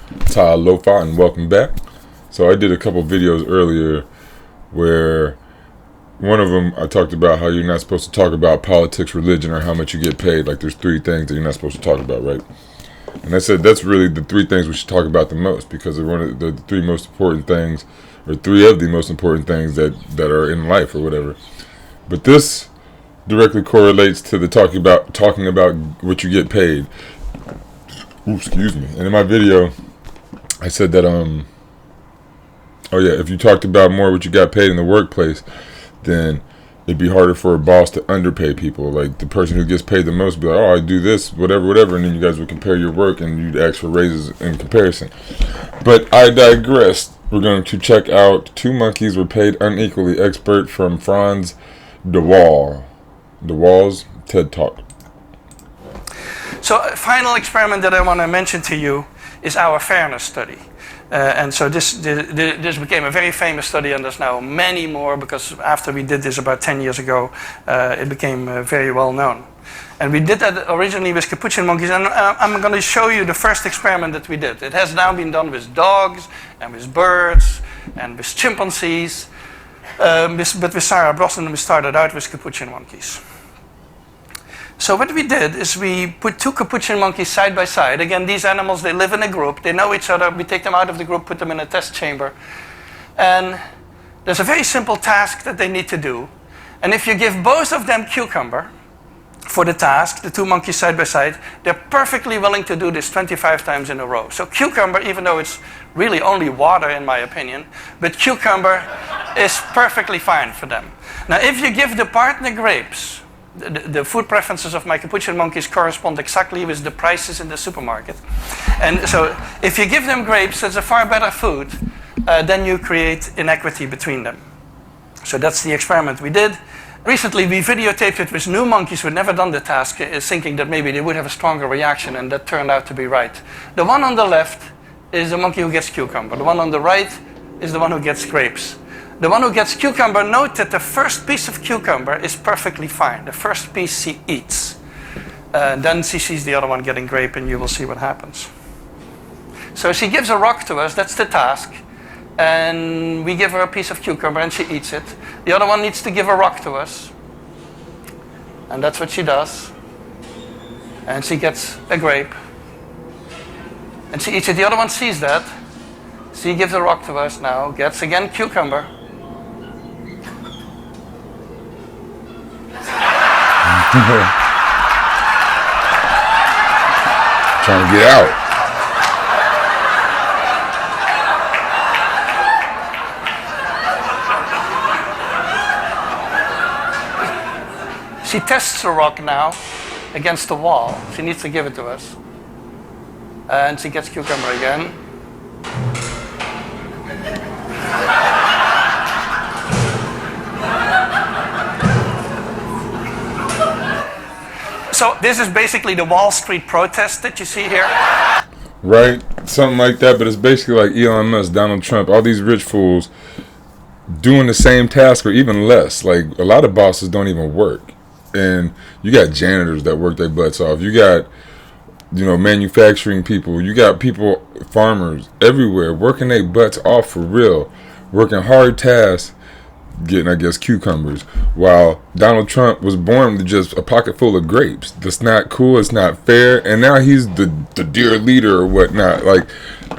Ty Lofa, and welcome back. So I did a couple videos earlier where one of them I talked about how you're not supposed to talk about politics, religion, or how much you get paid. Like there's three things that you're not supposed to talk about, right? And I said that's really the three things we should talk about the most, because they're one of the three most important things, or three of the most important things that are in life or whatever. But this directly correlates to the talking about what you get paid. Ooh, excuse me. And in my video, I said that if you talked about more what you got paid in the workplace, then it'd be harder for a boss to underpay people. Like the person who gets paid the most would be like, oh, I do this, whatever, and then you guys would compare your work and you'd ask for raises in comparison. But I digress. We're going to check out Two Monkeys Were Paid Unequally, expert from Franz de Waal. De Waal's TED Talk. So a final experiment that I want to mention to you is our fairness study. And so this became a very famous study, and there's now many more, because after we did this about 10 years ago, it became very well known. And we did that originally with capuchin monkeys, and I'm going to show you the first experiment that we did. It has now been done with dogs, and with birds, and with chimpanzees, but with Sarah Brosnan we started out with capuchin monkeys. So what we did is we put two capuchin monkeys side by side. Again, these animals, they live in a group. They know each other. We take them out of the group, put them in a test chamber. And there's a very simple task that they need to do. And if you give both of them cucumber for the task, the two monkeys side by side, they're perfectly willing to do this 25 times in a row. So cucumber, even though it's really only water in my opinion, but cucumber is perfectly fine for them. Now, if you give the partner grapes, the food preferences of my capuchin monkeys correspond exactly with the prices in the supermarket. And so if you give them grapes, that's a far better food, then you create inequity between them. So that's the experiment we did. Recently we videotaped it with new monkeys who had never done the task, thinking that maybe they would have a stronger reaction, and that turned out to be right. The one on the left is the monkey who gets cucumber. The one on the right is the one who gets grapes. The one who gets cucumber, note that the first piece of cucumber is perfectly fine. The first piece she eats. Then she sees the other one getting grape, and you will see what happens. So she gives a rock to us, that's the task. And we give her a piece of cucumber and she eats it. The other one needs to give a rock to us. And that's what she does. And she gets a grape. And she eats it. The other one sees that. She gives a rock to us now, gets again cucumber. Trying to get out. She tests the rock now against the wall. She needs to give it to us. And she gets cucumber again. So this is basically the Wall Street protest that you see here. Right? Something like that, but it's basically like Elon Musk, Donald Trump, all these rich fools doing the same task or even less. Like a lot of bosses don't even work. And you got janitors that work their butts off. You got, manufacturing people. You got people, farmers everywhere working their butts off for real, working hard tasks, getting, I guess, cucumbers, while Donald Trump was born with just a pocket full of grapes. That's not cool. It's not fair. And now he's the dear leader or whatnot. Like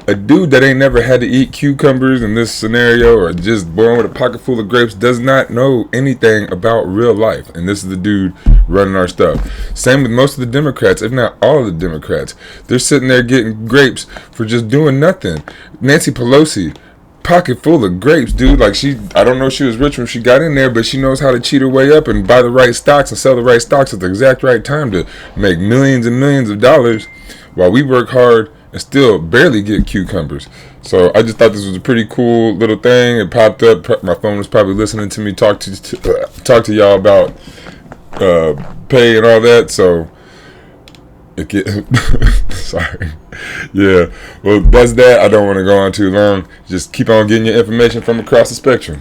a dude that ain't never had to eat cucumbers in this scenario, or just born with a pocket full of grapes, does not know anything about real life. And this is the dude running our stuff. Same with most of the Democrats, if not all of the Democrats. They're sitting there getting grapes for just doing nothing. Nancy Pelosi, pocket full of grapes, dude. Like I don't know if she was rich when she got in there, but she knows how to cheat her way up and buy the right stocks and sell the right stocks at the exact right time to make millions and millions of dollars, while we work hard and still barely get cucumbers. So I just thought this was a pretty cool little thing. It popped up. My phone was probably listening to me talk to y'all about pay and all that. So sorry. Yeah. Well, that's that. I don't want to go on too long. Just keep on getting your information from across the spectrum.